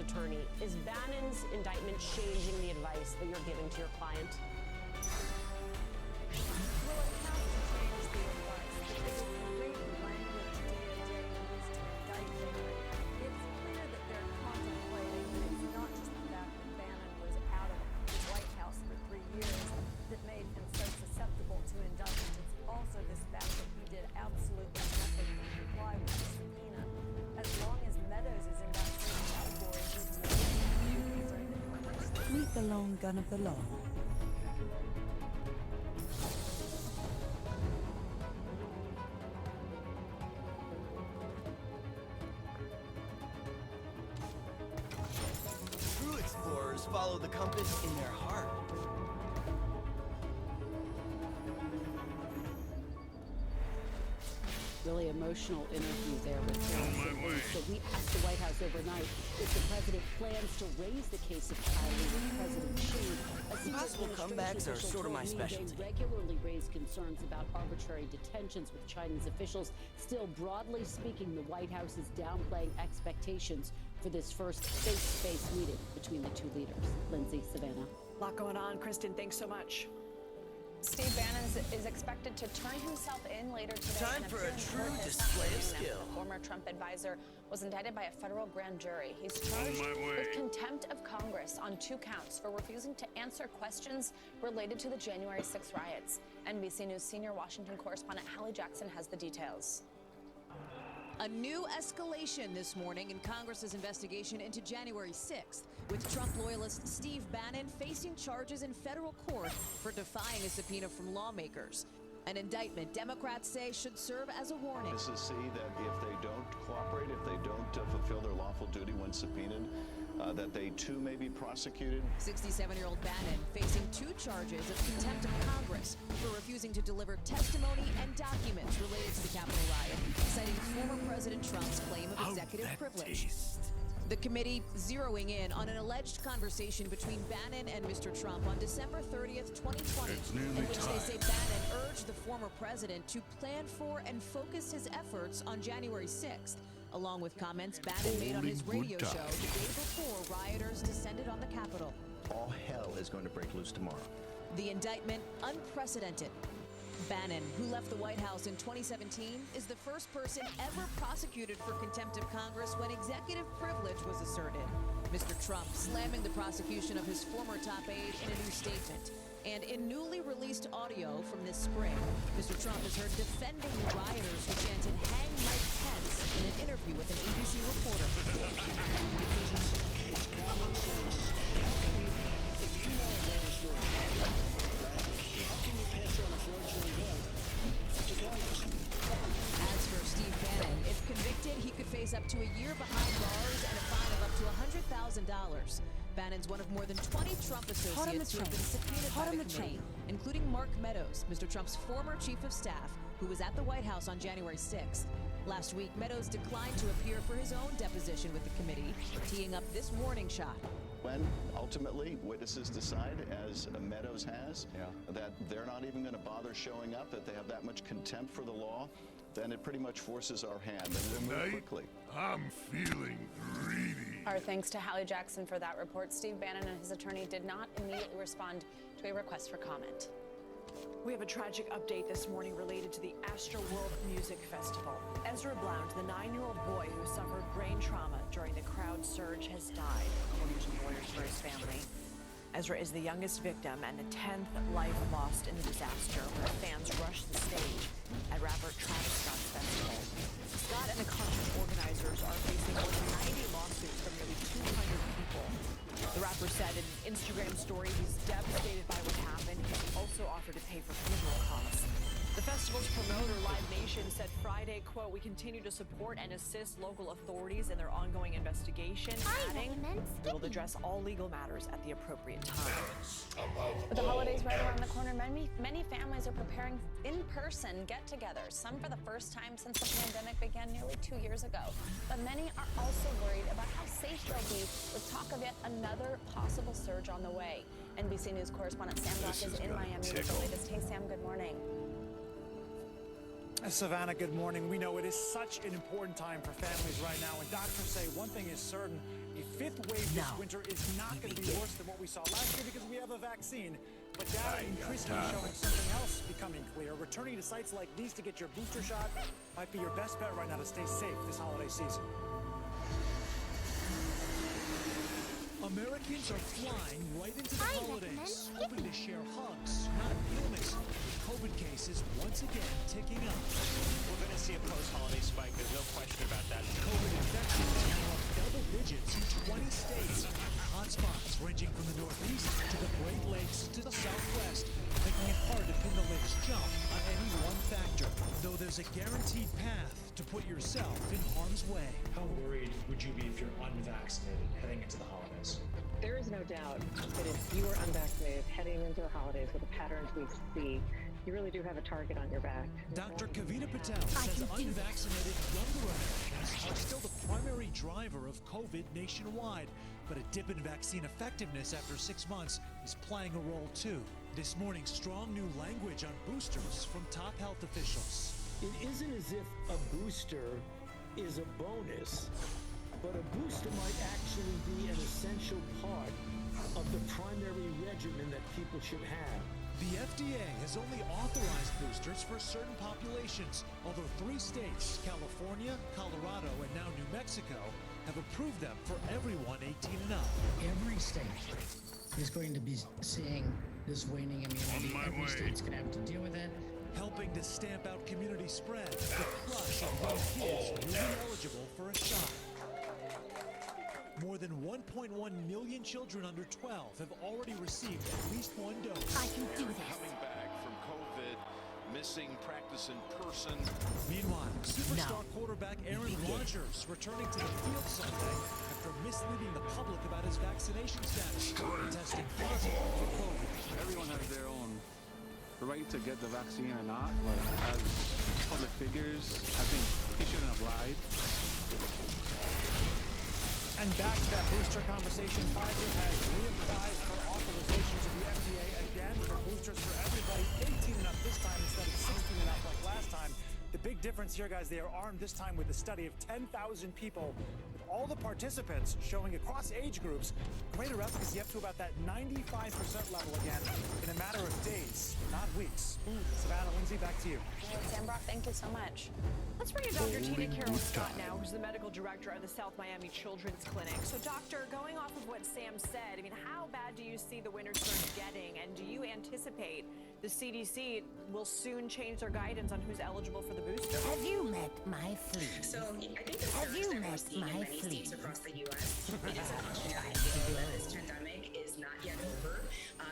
attorney. Is Bannon's indictment changing the advice that you're giving to your client? Well, it has to change the advice because of the great language DOJ used to indict Baker. It's clear that they're contemplating that it's not just the fact that Bannon was out of the White House for 3 years that made him so susceptible to indictment. It's also this fact that he did absolutely nothing to comply with the subpoena. As long as Meadows is in that same category, he's Meet the lone gun of the law. True explorers follow the compass in their heart. Really emotional interview there with Harrison. So we asked the White House overnight if the president plans to raise the case of Kylie with President Xi. Possible comebacks are sort of my specialty. They regularly raise concerns about arbitrary detentions with Chinese officials. Still, broadly speaking, the White House is downplaying expectations for this first face-to-face meeting between the two leaders. Lindsay, Savannah. A lot going on. Kristen, thanks so much. Steve Bannon is expected to turn himself in later today. Time for a true display of skill. The former Trump advisor was indicted by a federal grand jury. He's charged with contempt of Congress on 2 counts for refusing to answer questions related to the January 6 riots. NBC News senior Washington correspondent Hallie Jackson has the details. A new escalation this morning in Congress's investigation into January 6th, with Trump loyalist Steve Bannon facing charges in federal court for defying a subpoena from lawmakers. An indictment Democrats say should serve as a warning. Witnesses see that if they don't cooperate, if they don't fulfill their lawful duty when subpoenaed, that they too may be prosecuted. 67-year-old Bannon facing 2 charges of contempt of Congress for refusing to deliver testimony and documents related to the Capitol riot, citing former President Trump's claim of executive privilege. The committee zeroing in on an alleged conversation between Bannon and Mr. Trump on December 30th, 2020, in which they say Bannon urged the former president to plan for and focus his efforts on January 6th, along with comments Bannon made on his radio show the day before rioters descended on the Capitol. All hell is going to break loose tomorrow. The indictment unprecedented. Bannon, who left the White House in 2017, is the first person ever prosecuted for contempt of Congress when executive privilege was asserted. Mr. Trump slamming the prosecution of his former top aide in a new statement. And in newly released audio from this spring, Mr. Trump is heard defending the rioters who chanted "Hang Mike Pence" in an interview with an ABC reporter. As for Steve Bannon, if convicted, he could face up to a year behind bars and a fine of up to $100,000. Bannon's one of more than 20 Trump associates who have been subpoenaed by the committee, including Mark Meadows, Mr. Trump's former chief of staff, who was at the White House on January 6th. Last week, Meadows declined to appear for his own deposition with the committee, teeing up this warning shot. When ultimately witnesses decide, as Meadows has, that they're not even going to bother showing up, that they have that much contempt for the law, then it pretty much forces our hand, and we'll move quickly. I'm feeling greedy. Our thanks to Hallie Jackson for that report. Steve Bannon and his attorney did not immediately respond to a request for comment. We have a tragic update this morning related to the Astroworld Music Festival. Ezra Blount, the 9-year-old boy who suffered brain trauma during the crowd surge, has died, according to lawyers for his family. Ezra is the youngest victim and the 10th life lost in the disaster where fans rushed the stage at rapper Travis Scott's festival. Scott and the concert organizers are facing more than 90 lawsuits from nearly 200 people. The rapper said in an Instagram story he's devastated by what happened. He's also offered to pay for funeral costs. The festival's promoter, Live Nation, said Friday, quote, "We continue to support and assist local authorities in their ongoing investigation," adding, "We will address all legal matters at the appropriate time." With the holidays right around the corner, many families are preparing in-person get-togethers, some for the first time since the pandemic began nearly 2 years ago. But many are also worried about how safe they'll be with talk of yet another possible surge on the way. NBC News correspondent Sam Brock is in Miami with the latest. Hey, Sam, good morning. Savannah, good morning. We know it is such an important time for families right now, and doctors say one thing is certain: a fifth wave this winter is not going to be worse than what we saw last year because we have a vaccine. But data increasingly showing something else becoming clear. Returning to sites like these to get your booster shot might be your best bet right now to stay safe this holiday season. Americans are flying right into the holidays, hoping to share hugs, not illness. COVID cases once again ticking up. We're going to see a post-holiday spike. There's no question about that. COVID infections now up double digits in 20 states. Hotspots ranging from the Northeast to the Great Lakes to the Southwest, making it hard to pin the latest jump on any one factor. Though there's a guaranteed path to put yourself in harm's way. How worried would you be if you're unvaccinated heading into the holidays? There is no doubt that if you are unvaccinated heading into the holidays with the patterns we see, you really do have a target on your back. Dr. Kavita Patel says unvaccinated younger Americans are still the primary driver of COVID nationwide, but a dip in vaccine effectiveness after 6 months is playing a role too. This morning, strong new language on boosters from top health officials. It isn't as if a booster is a bonus, but a booster might actually be an essential part of the primary regimen that people should have. The FDA has only authorized boosters for certain populations, although 3 states, California, Colorado, and now New Mexico, have approved them for everyone 18 and up. Every state is going to be seeing this waning immunity. Every state's going to have to deal with it. Helping to stamp out community spread, the crush of young kids newly eligible for a shot. More than 1.1 million children under 12 have already received at least 1 dose. I can do this. Coming back from COVID, missing practice in person. Meanwhile, superstar quarterback Aaron Rodgers returning to the field Sunday after misleading the public about his vaccination status, testing positive for COVID. Everyone has their own right to get the vaccine or not, but as public figures, I think he shouldn't have lied. And back to that booster conversation, Pfizer has reapplied for authorization to the FDA again for boosters for everybody 18 and up this time instead of 16 and up like last time. The big difference here, guys, they are armed this time with a study of 10,000 people, with all the participants showing across age groups greater efficacy up to about that 95% level again in a matter of days, not weeks. Savannah, Lindsay, back to you. Sam Brock, thank you so much. Let's bring in Dr. Tina Carroll Scott now, who's the medical director of the South Miami Children's Clinic. So, doctor, going off of what Sam said, I mean, how bad do you see the winter surge getting, and do you anticipate the CDC will soon change their guidance on who's eligible for the booster? Have you met my flea? So, I think the Have you surge that we're met seeing in my many flea? states across the U.S. it is a cautionary tale that this pandemic is not yet over,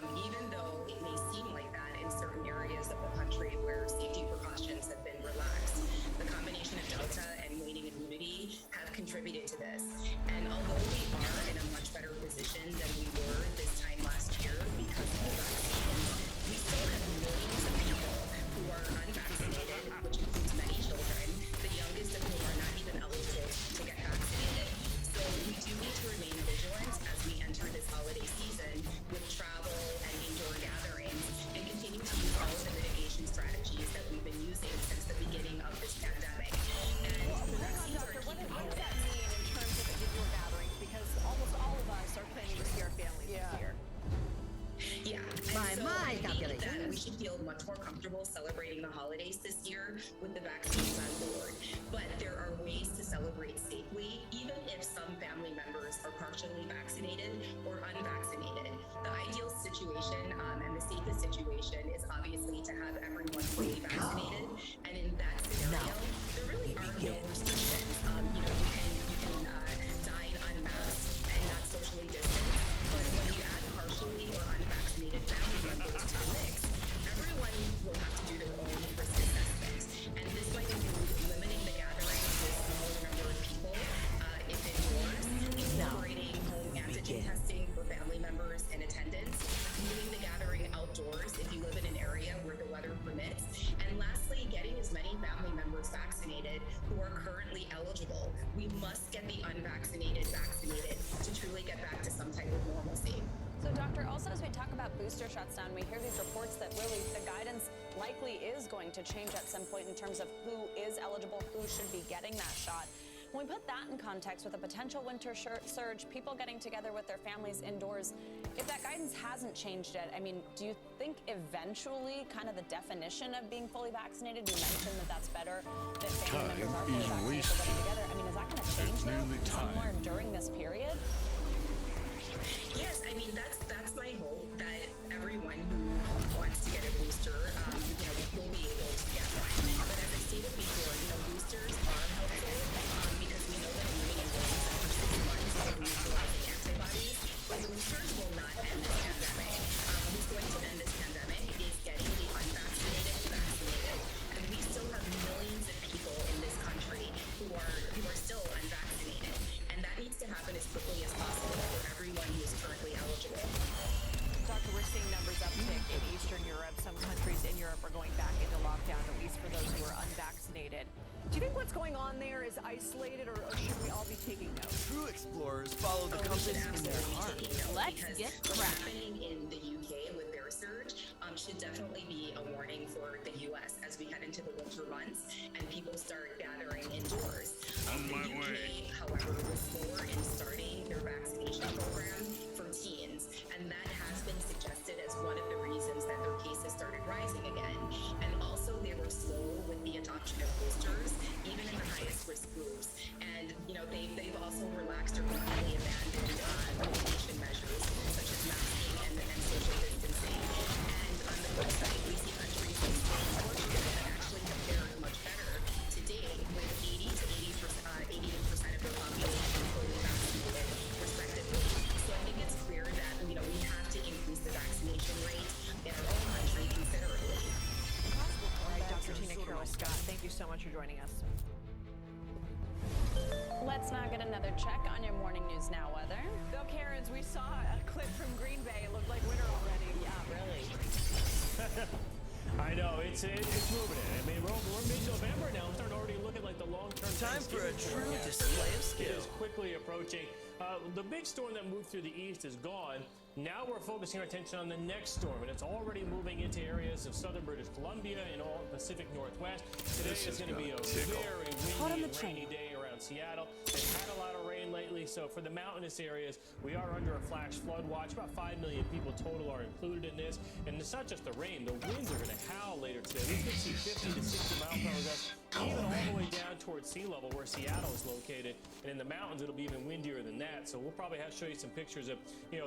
even though it may seem like that in certain areas of the country where safety precautions have been relaxed. The combination of Delta and waning immunity have contributed to this. And although we are in a much better position than we were this time last year because of the vaccines, we still have millions of people who are unvaccinated, which includes many children, the youngest of whom are not even eligible to get vaccinated. So we do need to remain vigilant as we enter this holiday season with travel and indoor gatherings and continue to use all of the mitigation strategies that we've been using since the beginning of this pandemic. And the vaccines are Doctor, what keeping does that mean in terms of indoor gatherings? Because almost all of us are planning to see our families this year. Yeah. By my calculations, that we should feel much more comfortable celebrating the holidays this year with the vaccines on board. But there are ways to celebrate safely, even if some family members are partially vaccinated or unvaccinated. The ideal situation and the safest situation is obviously to have everyone fully vaccinated. And in that scenario, there really are no restrictions. You can dine unmasked and not socially distanced. But when you add partially or unvaccinated family members to the mix, everyone will have to do their own risk assessment. And this might include limiting the gathering to a smaller number of people if indoors, incorporating home antigen testing for family members in attendance, moving the gathering outdoors if you live in an area where the weather permits, and lastly, getting as many family members vaccinated who are currently eligible. We must get the unvaccinated vaccinated to truly get back to some type of normalcy. So, doctor, also as we talk about booster shots now, and we hear these reports that really the guidance likely is going to change at some point in terms of who is eligible, who should be getting that shot. When we put that in context with a potential winter surge, people getting together with their families indoors, if that guidance hasn't changed yet, I mean, do you think eventually kind of the definition of being fully vaccinated, you mentioned that that's better, that family members are fully vaccinated for getting together. I mean, is that going to change though somewhere during this period? Yes, I mean, that's my hope, that everyone who wants to get a booster, will be able to get one. But as I stated before, boosters are helpful because we know that immunity builds after 6 months of neutralizing antibodies. But boosters will not end this pandemic. Who's going to end this pandemic is getting the unvaccinated vaccinated. And we still have millions of people in this country who are still unvaccinated. And that needs to happen as quickly as possible for everyone who is currently eligible. Doctor, we're seeing numbers uptick in Eastern Europe. Some countries in Europe are going back into lockdown, at least for those who are unvaccinated. Do you think what's going on there is isolated, or should we all be taking note? True explorers follow the compass in their heart. Let's get what's happening in the UK with their surge should definitely be a warning for the US as we head into the winter months and people start gathering indoors. The UK, however, was slower in starting their vaccination program for teens, and that has been suggested as one of the reasons that their cases started rising again. And also they were slow with the adoption of boosters, even in the highest risk groups. And they've also relaxed or completely abandoned mitigation measures such as masking and social distancing. And on the flip side, we see countries like Spain and Portugal that actually have fared much better today, with 80% of their population fully vaccinated, respectively. So I think it's clear that we have to increase the vaccination rate in our own country considerably. All right, Dr. Tina Carroll Scott, thank you so much for joining us. Let's now get another check on your morning news now weather. Bill Cairns, we saw a clip from Green Bay. It looked like winter already. Yeah, really. I know, it's moving in. I mean, we're mid-November now. We're starting already looking like the long-term Time for a true forecast. display of skill. It is quickly approaching. The big storm that moved through the east is gone. Now we're focusing our attention on the next storm, and it's already moving into areas of southern British Columbia and all Pacific Northwest. Today is going to be a very windy and rainy day around Seattle. They've had a lot of rain lately, so for the mountainous areas, we are under a flash flood watch. About 5 million people total are included in this. And it's not just the rain. The winds are going to howl later today. We could see 50 to 60 mile per hour gusts, even all the way down towards sea level where Seattle is located. And in the mountains, it'll be even windier than that. So we'll probably show you some pictures of,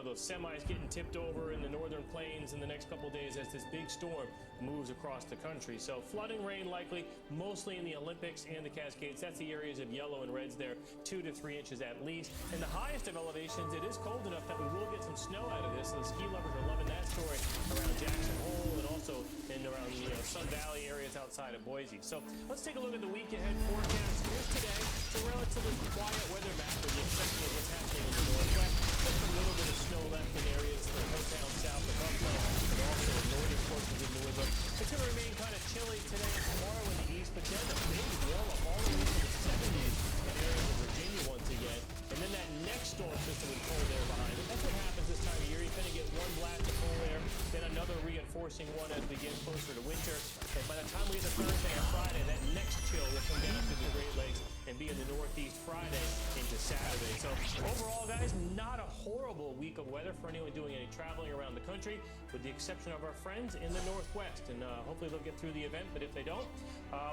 those semis getting tipped over in the northern plains in the next couple of days as this big storm moves across the country. So flooding rain likely, mostly in the Olympics and the Cascades. That's the areas of yellow and reds there, 2 to 3 inches at least. And the highest of elevations, it is cold enough that we will get some snow out of this. So the ski lovers are loving that story around Jackson Hole and also in around Sun Valley areas outside of Boise. So let's take a look at the week ahead forecast. Here's today. It's a relatively quiet weather map with the exception of what's happening in the northwest. Just a little bit of snow left in areas like Hilltown south of Buffalo and also in northern portions of New England. It's going to remain kind of chilly today and tomorrow in the east, but then a big blow up all the way to the 70s in areas of Virginia once again. And then that next storm system with cold air behind it. That's what happens this time of year. You kind of get one blast of cold air, then another reinforcing one as we get closer to winter. And by the time we get to Thursday or Friday, that next chill will come down through the Great Lakes and be in the Northeast Friday into Saturday. So overall, guys, not a horrible week of weather for anyone doing any traveling around the country, with the exception of our friends in the Northwest. And hopefully they'll get through the event, but if they don't,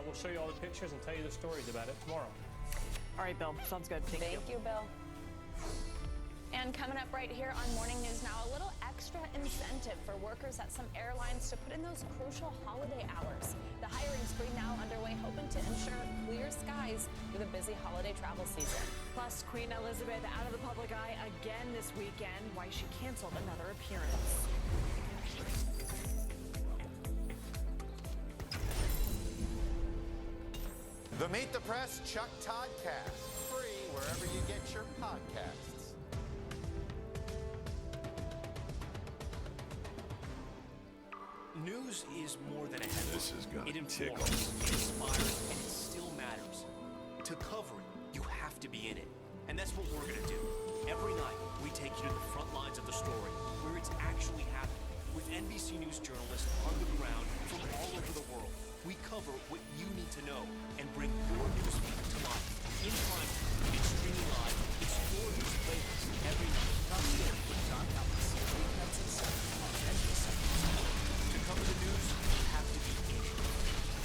we'll show you all the pictures and tell you the stories about it tomorrow. All right, Bill. Sounds good. Thank you, Bill. And coming up right here on Morning News Now, a little extra incentive for workers at some airlines to put in those crucial holiday hours. The hiring spree now underway, hoping to ensure clear skies through the busy holiday travel season. Plus, Queen Elizabeth out of the public eye again this weekend. Why she canceled another appearance. The Meet the Press Chuck Toddcast, free wherever you get your podcasts. News is more than a headline. This is gonna It tickle. informs, it inspires, and it still matters. To cover it, you have to be in it. And that's what we're gonna do. Every night, we take you to the front lines of the story, where it's actually happening. With NBC News journalists on the ground from all over the world, we cover what you need to know and bring your news feed to life. In prime time, it's streaming live, explore news playlist every night. Top story with John Ellis, weeknights at 7 on NBC. To cover the news, you have to be in it.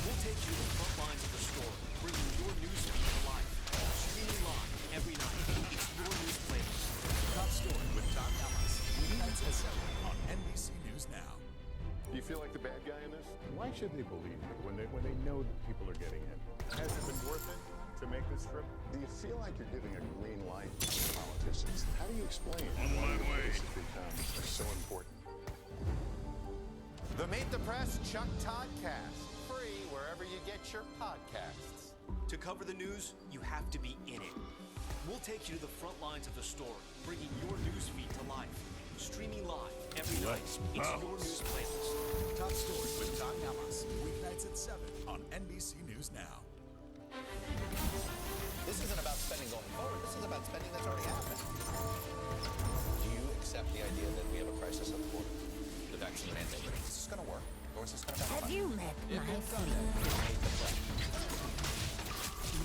We'll take you to the front lines of the story, bringing your news feed to life. Streaming live every night, explore news playlist. Top story with John Ellis, weeknights at 7 on NBC News Now. Do you feel like the bad guy in this? Why should they believe me when they know that people are getting in? Has it been worth it to make this trip? Do you feel like you're giving a green light to politicians? How do you explain On why my your way. case has become so important? The Meet the Press Chuck Toddcast, free wherever you get your podcasts. To cover the news, you have to be in it. We'll take you to the front lines of the story, bringing your news feed to life. Streaming live every night. It's your news playlist. Top story with John Ellis, weeknights at 7 on NBC News Now. This isn't about spending going forward. This is about spending that's already happened. Do you accept the idea that we have a crisis at the border? The vaccine mandate. Is this going to work? Or is this going to backfire? Have you met my friend?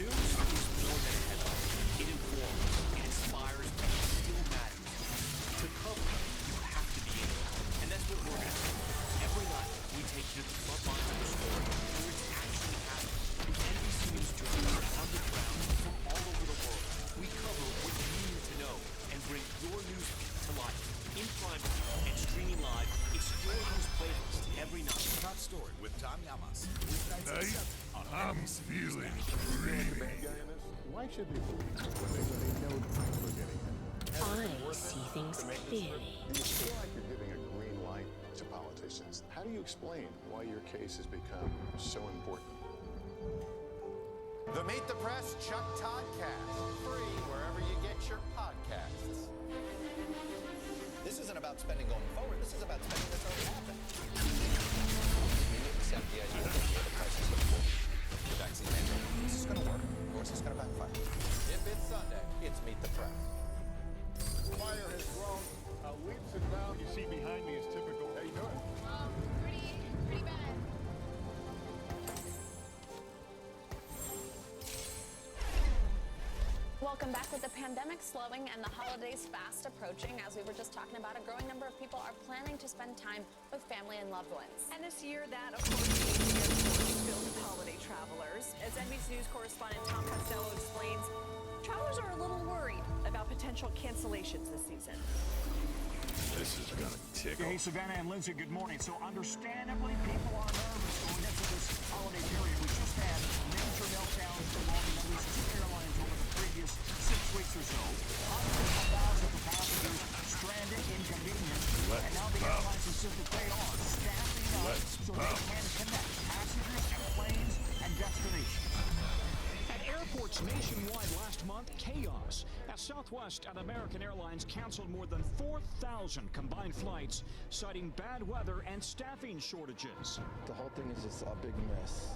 News is more than a headline. It informs, it inspires, and it still matters. To cover it, you have to be in it. And that's what we're going to do. Every night, we take you to the front lines of the story, where it's actually happening. With NBC News journalists on the ground from all over the world, we cover what you need to know and bring your news feed to life. In prime time and streaming live, it's your news playlist every night. Top story with John Yamas. Weeknights at 7 on NBC News feeling Now. greedy. Why should they believe me when they know that people are getting in? I see things clearly. Do you feel like you're giving a green light to politicians? How do you explain why your case has become so important? The Meet the Press Chuck Toddcast, free wherever you get your podcasts. This isn't about spending going forward. This is about spending that's already happened. Do you accept the idea that we have a crisis at the border? The vaccine mandate. Is this going to work? Or is this going to backfire? If it's Sunday, It's Meet the Press. Fire has grown leaps and bounds. You see behind me is typical. How you doing? Pretty bad. Welcome back. With the pandemic slowing and the holidays fast approaching, as we were just talking about, a growing number of people are planning to spend time with family and loved ones. And this year, that, of course, means airports is filled with holiday travelers. As NBC News correspondent Tom Costello explains, travelers are a little worried about potential cancellations this season. This is gonna tickle. Hey, Savannah and Lindsay, good morning. So understandably, people are nervous going into this holiday period. We just had major meltdowns involving at least 2 airlines over the previous 6 weeks or so. Hundreds of thousands of passengers stranded, inconvenienced, and now the airlines insist that they are staffing up so they can connect passengers and planes and destinations. At airports nationwide last month, chaos as Southwest and American Airlines canceled more than 4,000 combined flights, citing bad weather and staffing shortages. The whole thing is just a big mess.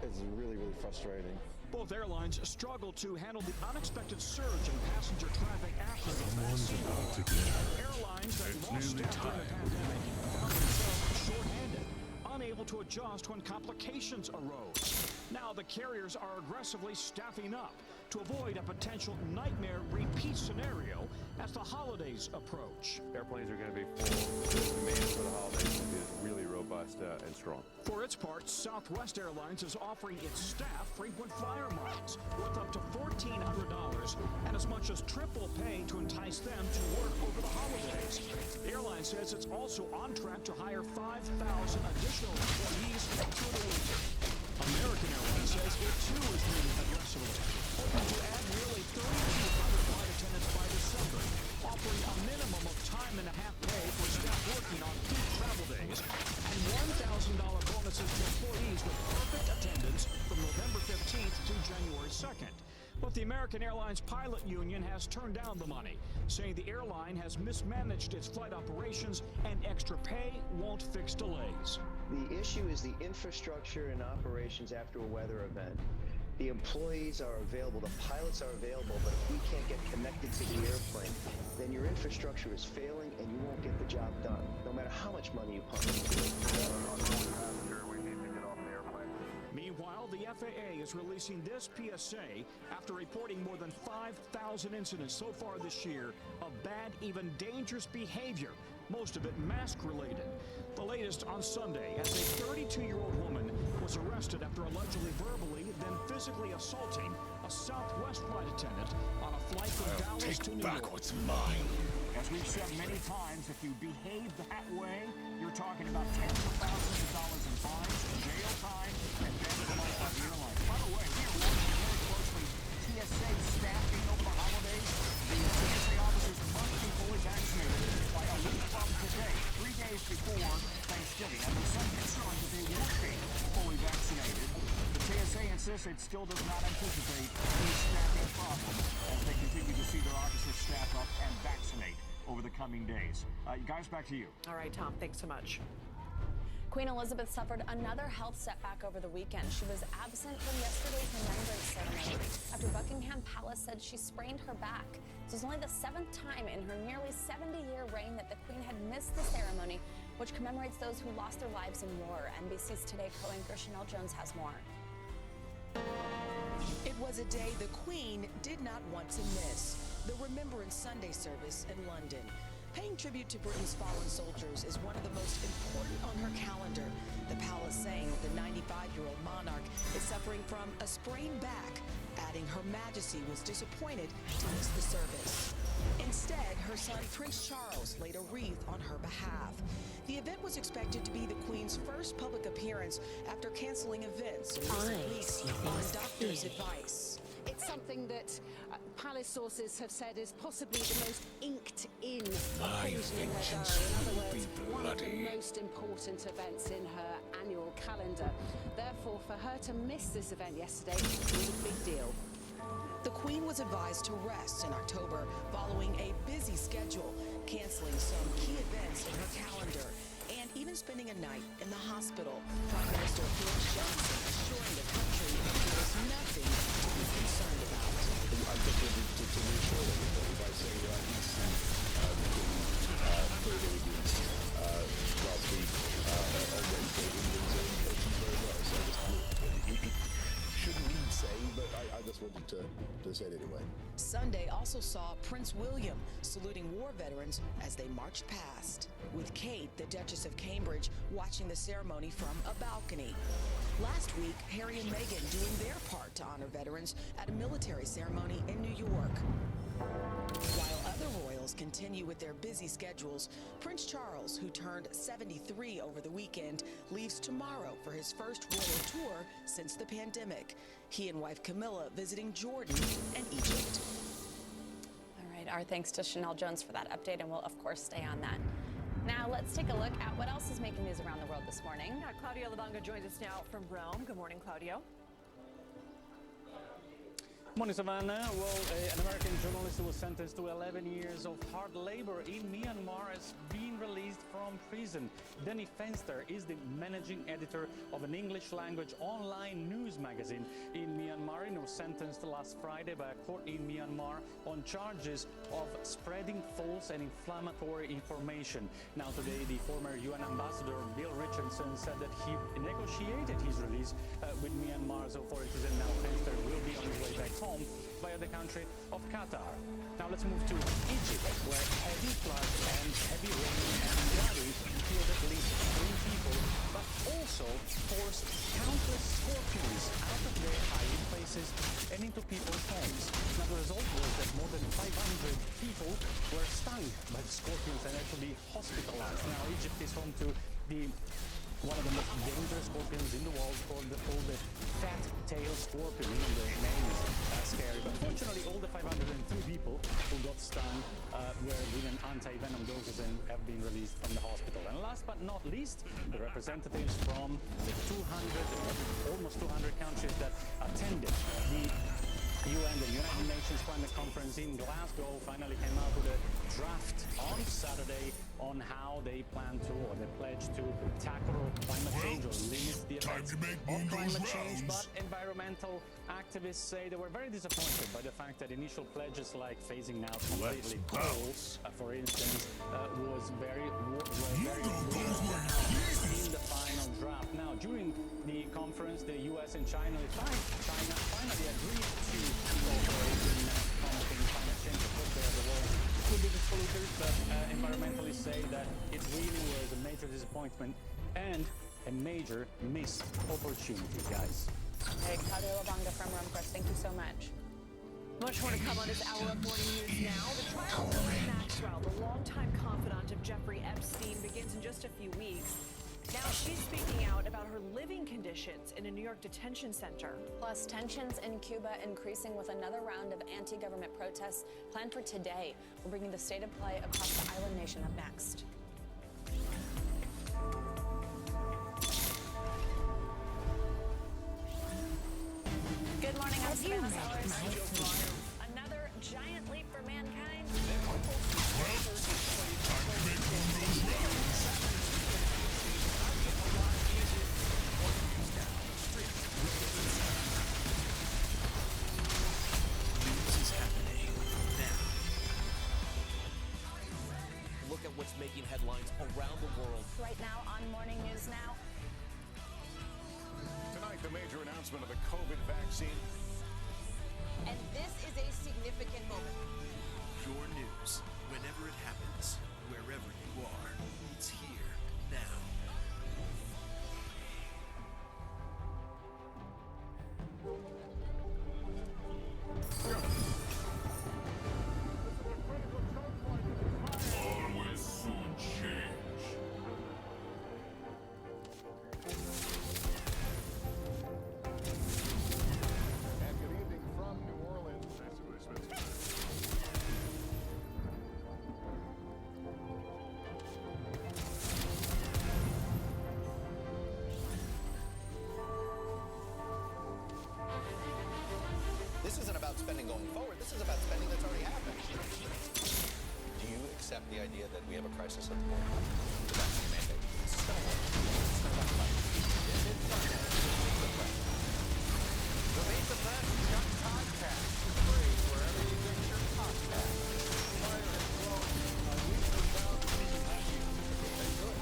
It's really, really frustrating. Both airlines struggled to handle the unexpected surge in passenger traffic after the Someone's vaccine about to rollout. get Airlines that It's lost nearly staff during the time. pandemic found themselves shorthanded, unable to adjust when complications arose. Now the carriers are aggressively staffing up to avoid a potential nightmare repeat scenario as the holidays approach. Airplanes are going to be full. The demand for the holidays is really robust and strong. For its part, Southwest Airlines is offering its staff frequent flyer miles worth up to $1,400 and as much as triple pay to entice them to work over the holidays. The airline says it's also on track to hire 5,000 additional employees through the winter. American Airlines says it too is moving aggressively, hoping to add nearly 3,200 flight attendants by December, offering a minimum of time and a half pay for staff working on peak travel days, and $1,000 bonuses to employees with perfect attendance from November 15th to January 2nd. But the American Airlines Pilot Union has turned down the money, saying the airline has mismanaged its flight operations and extra pay won't fix delays. The issue is the infrastructure and operations after a weather event. The employees are available, the pilots are available, but if we can't get connected to the airplane, then your infrastructure is failing and you won't get the job done, no matter how much money you pump into it. Meanwhile, the FAA is releasing this PSA after reporting more than 5,000 incidents so far this year of bad, even dangerous behavior, most of it mask-related. The latest on Sunday, as a 32-year-old woman was arrested after allegedly verbally, then physically assaulting a Southwest flight attendant on a flight from Dallas to New York. Take back what's mine. As we've said many times, if you behave that way, you're talking about tens of thousands of dollars in fines, jail time, and damage of your life. By the way, we are working very closely TSA staffing over the holidays. The TSA officers must be fully vaccinated by a week from today, 3 days before Thanksgiving. And there's some concern that they won't be fully vaccinated. The TSA insists it still does not anticipate any staffing problem as they continue to see their officers staff up and vaccinate over the coming days. Guys, back to you. All right, Tom, thanks so much. Queen Elizabeth suffered another health setback over the weekend. She was absent from yesterday's remembrance ceremony after Buckingham Palace said she sprained her back. This was only the 7th time in her nearly 70-year reign that the Queen had missed the ceremony, which commemorates those who lost their lives in war. NBC's Today co-anchor Chanel Jones has more. It was a day the Queen did not want to miss, the Remembrance Sunday service in London. Paying tribute to Britain's fallen soldiers is one of the most important on her calendar. The palace saying the 95-year-old monarch is suffering from a sprained back, adding Her Majesty was disappointed to miss the service. Instead, her son Prince Charles laid a wreath on her behalf. The event was expected to be the Queen's first public appearance after canceling events in recent weeks on doctors' advice. It's something that palace sources have said is possibly the most inked-in My occasion in her vengeance diary. In will other words, be one of the bloody. most important events in her annual calendar. Therefore, for her to miss this event yesterday was a big deal. The Queen was advised to rest in October following a busy schedule, canceling some key events in her calendar, and even spending a night in the hospital. Prime Minister Boris Johnson assuring the country there is nothing to be concerned about. I just wanted to reassure everybody by saying that I did see the Queen further against last week on Wednesday in Windsor, and she's very well. So it shouldn't need saying, but I just wanted to say it anyway. Sunday also saw Prince William saluting war veterans as they marched past, with Kate, the Duchess of Cambridge, watching the ceremony from a balcony. Last week, Harry and Meghan doing their part to honor veterans at a military ceremony in New York. While other royals continue with their busy schedules, Prince Charles, who turned 73 over the weekend, leaves tomorrow for his first royal tour since the pandemic. He and wife Camilla visiting Jordan and Egypt. All right, our thanks to Chanel Jones for that update, and we'll, of course, stay on that. Now, let's take a look at what else is making news around the world this morning. Claudio Lavanga joins us now from Rome. Good morning, Claudio. Morning, Savannah. Well, an American journalist who was sentenced to 11 years of hard labor in Myanmar has been released from prison. Denny Fenster is the managing editor of an English-language online news magazine in Myanmar, and was sentenced last Friday by a court in Myanmar on charges of spreading false and inflammatory information. Now, today, the former UN ambassador Bill Richardson said that he negotiated his release with Myanmar's authorities, and now Fenster will be on his way back home via the country of Qatar. Now let's move to Egypt, where heavy floods and heavy rain and flooding killed at least 3 people, but also forced countless scorpions out of their hiding places and into people's homes. Now the result was that more than 500 people were stung by the scorpions and had to be hospitalized. Now Egypt is home to one of the most dangerous scorpions in the world, called the fat-tail scorpion. The name is scary, but fortunately all the 502 people who got stung were given anti-venom doses and have been released from the hospital. And last but not least, the representatives from the almost 200 countries that attended the UN, the United Nations Climate Conference in Glasgow, finally came out with a draft on Saturday on how they plan to, or they pledge to, tackle climate change or limit the effects of climate change. But environmental activists say they were very disappointed by the fact that initial pledges like phasing out completely coal, for instance, was very in the final draft. Now, during the conference, the US and China finally agreed to cooperate in combating climate change. Of course, they are the world's two biggest polluters, but environmentalists say that it really was a major disappointment and a major missed opportunity, guys. Hey, Claudia Labonga from Rome Press, thank you so much. Much more to come on this hour of morning news now. The trial of Ghislaine Maxwell, the longtime confidant of Jeffrey Epstein, begins in just a few weeks. Now she's speaking out about her living conditions in a New York detention center. Plus, tensions in Cuba increasing with another round of anti-government protests planned for today. We're bringing the state of play across the island nation up next. Good morning, I'm Savannah Sellers. Another giant leap for mankind. News is happening now. Look at what's making headlines around the world. Right now on Morning News Now. Tonight, the major announcement of the COVID vaccine. And this is a significant moment. Your news, whenever it happens, wherever you are, it's here now. Always soon change. And good evening from New Orleans. Nice to spend some time. This isn't about spending going forward. This is about spending that's already happened. Do you accept the idea that we have a crisis at the border? The vaccine mandate. This is going to work. It's not about money. The Meet the Press Chuck podcast. Free wherever you get your podcast. Fire and flow. Weekly bound to be happy. Enjoy.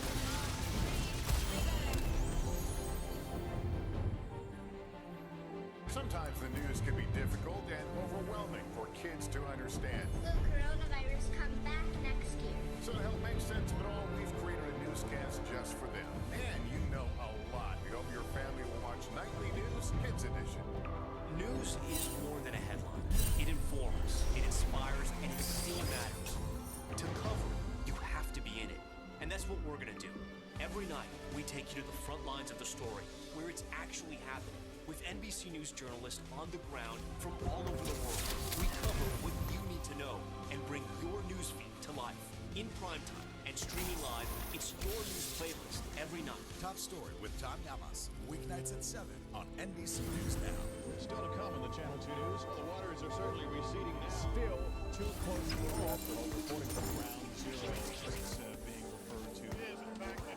Sometimes the news can be difficult and overwhelming for kids to understand. Will coronavirus come back next year? So to help make sense of it all, we've created a newscast just for them. And you know a lot. We hope your family will watch Nightly News Kids Edition. News is more than a headline. It informs, it inspires, and it still matters. To cover it, you have to be in it. And that's what we're going to do. Every night, we take you to the front lines of the story, where it's actually happening. With NBC News journalists on the ground from all over the world, we cover what you need to know and bring your newsfeed to life. In prime time and streaming live, it's your news playlist every night. Top Story with Tom Llamas, weeknights at 7 on NBC News Now. Still to come on the Channel 2 News. Well, the waters are certainly receding now. Still too close to the after all reporting from ground zero. It's being referred to. It is, in fact, a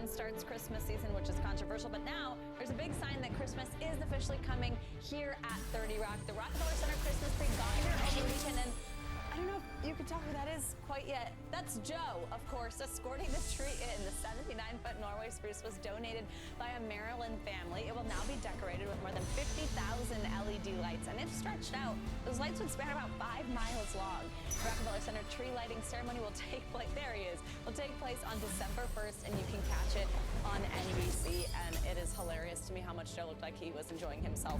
starts Christmas season, which is controversial, but now there's a big sign that Christmas is officially coming here at 30 Rock. The Rockefeller Center Christmas tree got here over the weekend, and I don't know if you can tell who that is quite yet. That's Joe, of course, escorting the tree in. The 79-foot Norway spruce was donated by a Maryland family. It will now be decorated with more than 50,000 LED lights, and if stretched out, those lights would span about 5 miles long. The Rockefeller Center tree lighting ceremony will take place, there he is, will take place on December 1st, and you can catch it on NBC, and it is hilarious to me how much Joe looked like he was enjoying himself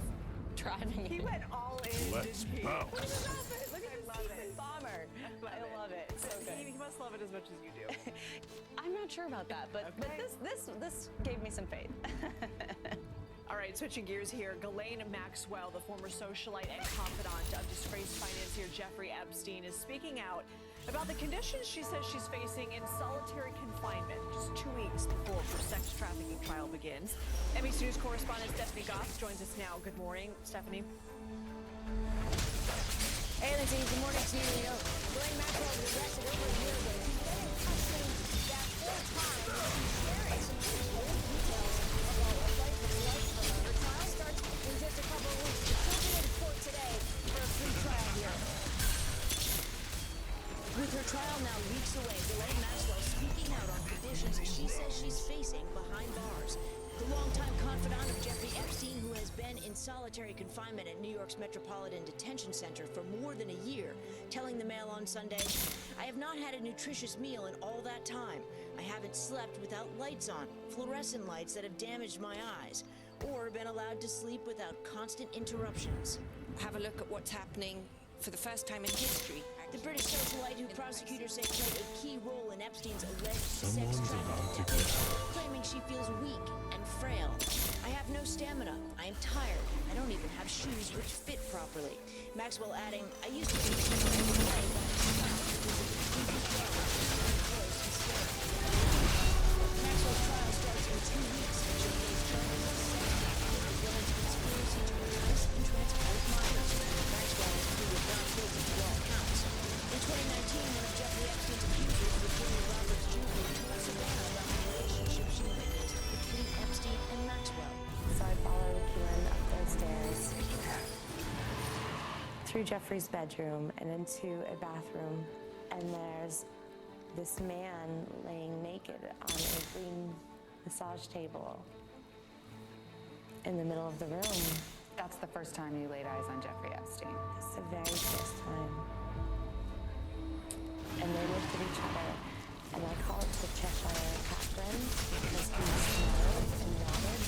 driving. He went all in. Let's didn't he? bounce. Look at his seasoned bomber. I love it. So good. He must love love it as much as you do. I'm not sure about that, but this gave me some faith. All right, switching gears here. Ghislaine Maxwell, the former socialite and confidant of disgraced financier Jeffrey Epstein, is speaking out about the conditions she says she's facing in solitary confinement just 2 weeks before her sex trafficking trial begins. NBC News correspondent Stephanie Goff joins us now. Good morning, Stephanie. Hey, Lindsay, good morning to you. You know, Ghislaine Maxwell was arrested over a year ago. She's been in custody that full time. She's sharing some pretty bold details about what life is like for her. Her trial starts in just a couple of weeks. She'll be in court today for a free trial here. With her trial now weeks away, Ghislaine Maxwell speaking out on conditions she says she's facing behind bars. The longtime confidant of Jeffrey Epstein, who has been in solitary confinement at New York's Metropolitan Detention Center for more than a year, telling the Mail on Sunday, "I have not had a nutritious meal in all that time. I haven't slept without lights on, fluorescent lights that have damaged my eyes, or been allowed to sleep without constant interruptions." Have a look at what's happening for the first time in history. The British socialite, who prosecutors say played a key role in Epstein's alleged Someone's sex about to trafficking, get claiming she feels weak and frail. "I have no stamina. I am tired. I don't even have shoes which fit properly." Maxwell adding, "I used to be every day, but I stopped because of the completely damage close and scary." Maxwell's trial starts in 2 weeks, and she'll face charges of sex trafficking as well as conspiracy to entice and transport minors. Maxwell has pleaded not guilty to all counts. In 2019, one of Jeffrey Epstein's accusers, Virginia Roberts Jr., told Savannah about the relationship she witnessed between Epstein and Maxwell. So I followed Keelan up those stairs, through Jeffrey's bedroom and into a bathroom, and there's this man laying naked on a green massage table in the middle of the room. That's the first time you laid eyes on Jeffrey Epstein. It's the very first time. And they looked at each other, and I called to Cheshire Catherine because he smiled and nodded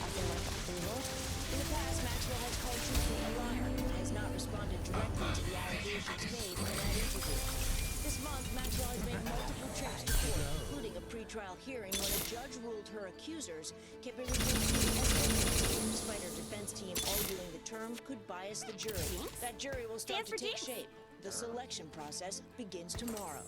as in like approval. In the past, Maxwell has called Truthfully a liar and has not responded directly to the allegations made in that interview. This month, Maxwell has made multiple trips to court, including a pre-trial hearing when a judge ruled her accusers can be referred to as innocent, despite her defense team arguing the term could bias the jury. That jury will start to take shape. The selection process begins tomorrow.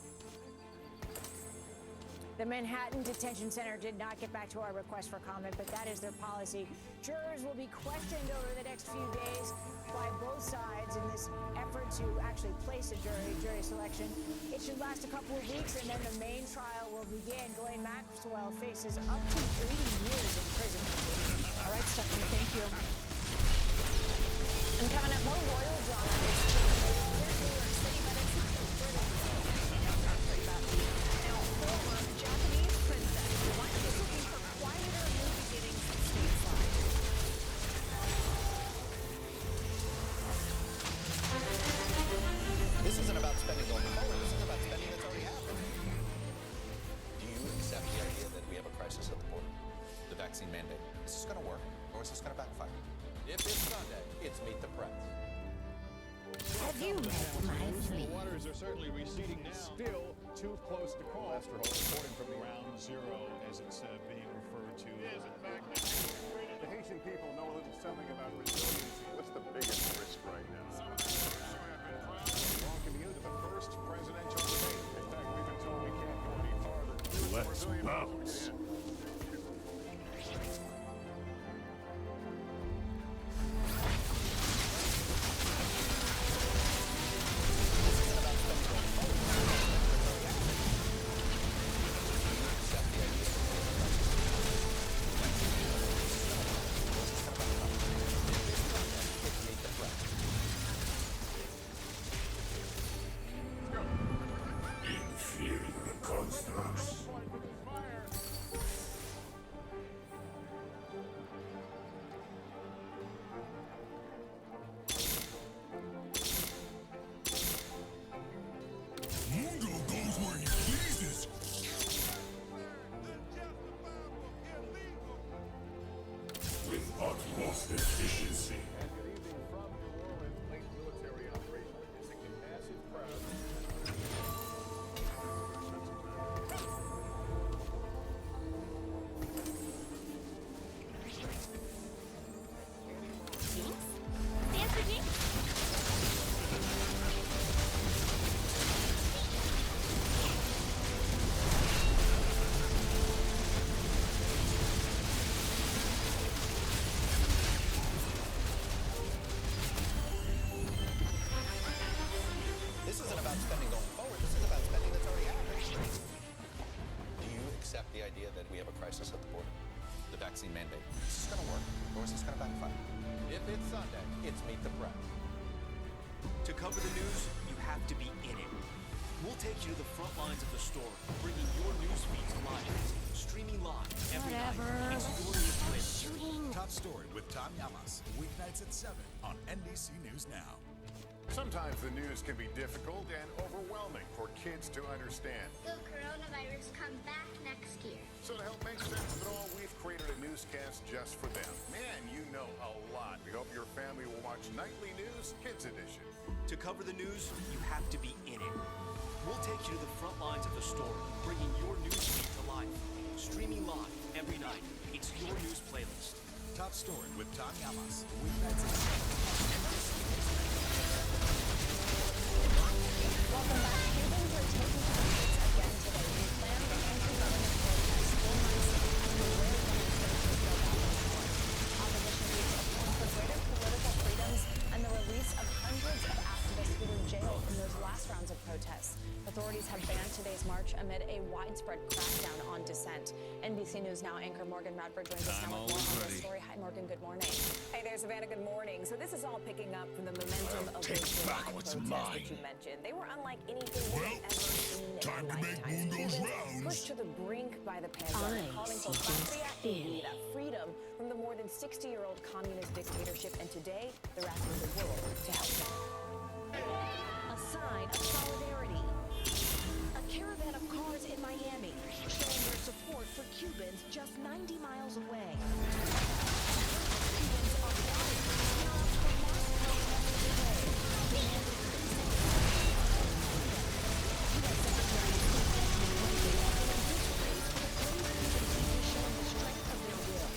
The Manhattan Detention Center did not get back to our request for comment, but that is their policy. Jurors will be questioned over the next few days by both sides in this effort to actually place a jury selection. It should last a couple of weeks, and then the main trial will begin. Ghislaine Maxwell faces up to 80 years in prison. All right, Stephanie, thank you. And coming up, more royal drama is New York City, but it's not the further about the now former Japanese princess. The one who's looking for quieter new beginnings stateside. This isn't about spending going forward. This is about spending that's already happened. Do you accept the idea that we have a crisis at the border? The vaccine mandate. Is this going to work, or is this going to backfire? If it's Sunday, it's Meet the Press. Have you met my fleet? Waters are certainly receding now. Still too close to call. Lester Holt reporting from ground zero, as it's being referred to. Is in fact the Haitian people know a little something about resiliency. What's the biggest risk right now? Welcome you to the first presidential debate. In fact, we've been told we can't go any farther. Let's bounce. Inferior constructs. idea that we have a crisis at the border? The vaccine mandate. Is this going to work, or is this going to backfire? If it's Sunday, it's Meet the Press. To cover the news, you have to be in it. We'll take you to the front lines of the story, bringing your news feed to life. Streaming live every night. It's your news playlist. Top Story with Tom Llamas. Weeknights at 7 on NBC News Now. Sometimes the news can be difficult and overwhelming for kids to understand. Will coronavirus come back next year? So to help make sense of it all, we've created a newscast just for them. Man, you know a lot. We hope your family will watch Nightly News Kids Edition. To cover the news, you have to be in it. We'll take you to the front lines of the story, bringing your news feed to life. Streaming live every night. It's your news playlist. Top Story with Tom Llamas. Weeknights at 7 on NBC News Now. Welcome back. Cubans are taking to the streets again today. They plan the anti-government protests 4 months after rare demonstrations broke out in the north. Opposition groups are calling for greater political freedoms and the release of hundreds of activists who were jailed in those last rounds of protests. Authorities have banned today's march amid a widespread crackdown on dissent. NBC News Now anchor Morgan Radford joins us now with more on this story. Hi, Morgan. Good morning. Hey there, Savannah. Good morning. So this is all picking up from the momentum of those July protests that you mentioned. They were unlike anything we've ever seen in our lifetimes. Cubans pushed to the brink by the pandemic, calling for patria y vida, freedom from the more than 60-year-old communist dictatorship. And today, they're asking the world to help them. A sign of solidarity. A caravan of cars in Miami showing their support for Cubans just 90 miles away. Cubans are wanted to stop the mass protests today, demanding basic U.S. Secretary of State Antony Blinken saying this race for the brave Cuban people showing the strength of their will.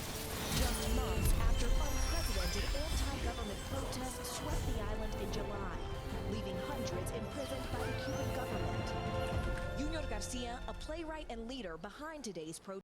Just months after unprecedented anti-government protests swept the island in July, leaving hundreds imprisoned by the Cuban government. Junior Garcia, a playwright and leader behind today's protest.